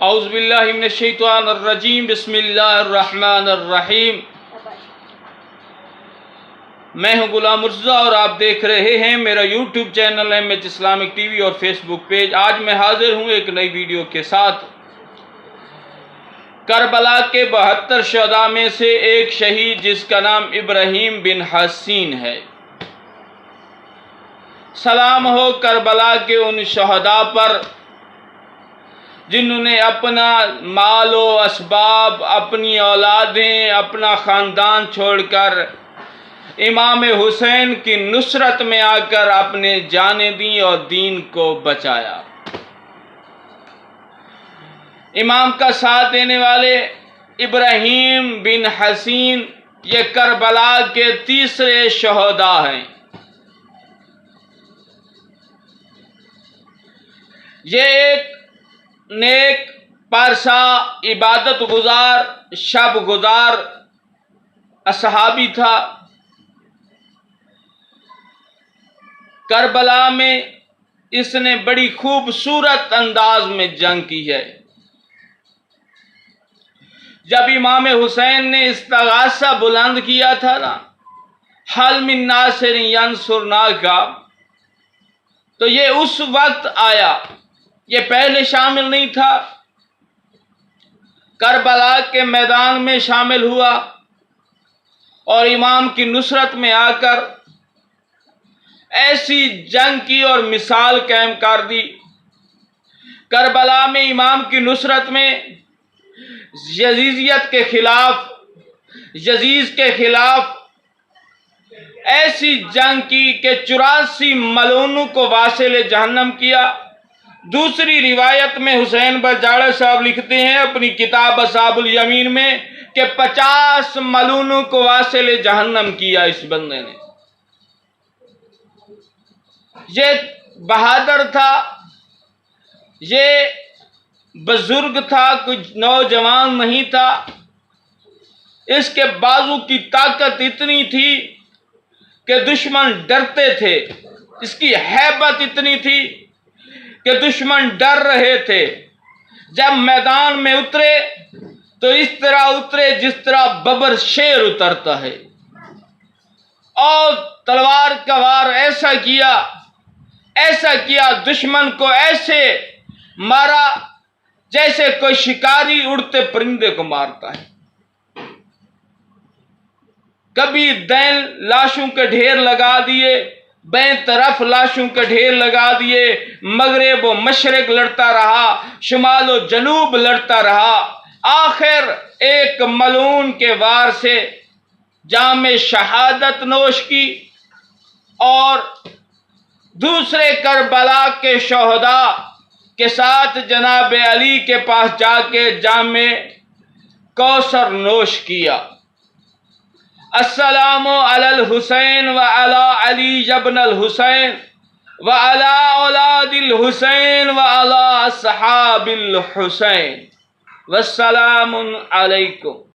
اعوذ باللہ من الشیطان الرجیم، بسم اللہ الرحمن الرحیم۔ میں ہوں غلام مرتضیٰ اور آپ دیکھ رہے ہیں میرا YouTube channel MH Islamic T V اور فیس بک پیج۔ آج میں حاضر ہوں ایک نئی ویڈیو کے ساتھ۔ کربلا کے 72 شہداء میں سے ایک شہید جس کا نام ابراہیم بن حسین ہے۔ سلام ہو کربلا کے ان شہداء پر جنہوں نے اپنا مال و اسباب، اپنی اولادیں، اپنا خاندان چھوڑ کر امام حسین کی نصرت میں آ کر اپنے جانیں دیں اور دین کو بچایا۔ امام کا ساتھ دینے والے ابراہیم بن حسین یہ کربلا کے تیسرے شہداء ہیں۔ یہ ایک نیک پارسا، عبادت گزار، شب گزار اصحابی تھا۔ کربلا میں اس نے بڑی خوبصورت انداز میں جنگ کی ہے۔ جب امام حسین نے استغاثہ بلند کیا تھا نا، حل من ناصر ینصرناک، تو یہ اس وقت آیا، یہ پہلے شامل نہیں تھا۔ کربلا کے میدان میں شامل ہوا اور امام کی نصرت میں آ کر ایسی جنگ کی اور مثال قائم کر دی۔ کربلا میں امام کی نصرت میں یزیدیت کے خلاف، یزید کے خلاف ایسی جنگ کی کہ 84 ملعونوں کو واصل جہنم کیا۔ دوسری روایت میں حسین برجاڑہ صاحب لکھتے ہیں اپنی کتاب اصحاب الیمین میں کہ 50 ملعونوں کو واصل جہنم کیا اس بندے نے۔ یہ بہادر تھا، یہ بزرگ تھا، کچھ نوجوان نہیں تھا۔ اس کے بازو کی طاقت اتنی تھی کہ دشمن ڈرتے تھے، اس کی ہیبت اتنی تھی کہ دشمن ڈر رہے تھے۔ جب میدان میں اترے تو اس طرح اترے جس طرح ببر شیر اترتا ہے، اور تلوار کا وار ایسا کیا دشمن کو ایسے مارا جیسے کوئی شکاری اڑتے پرندے کو مارتا ہے۔ کبھی دین لاشوں کے ڈھیر لگا دیے، بیں طرف لاشوں کے ڈھیر لگا دیے، مغرب و مشرق لڑتا رہا، شمال و جنوب لڑتا رہا، آخر ایک ملعون کے وار سے جام شہادت نوش کی اور دوسرے کربلا کے شہداء کے ساتھ جناب علی کے پاس جا کے جام کوثر نوش کیا۔ السلام علی الحسین وعلی علی ابن الحسین وعلی اولاد الحسین وعلی اصحاب الحسین، والسلام علیکم۔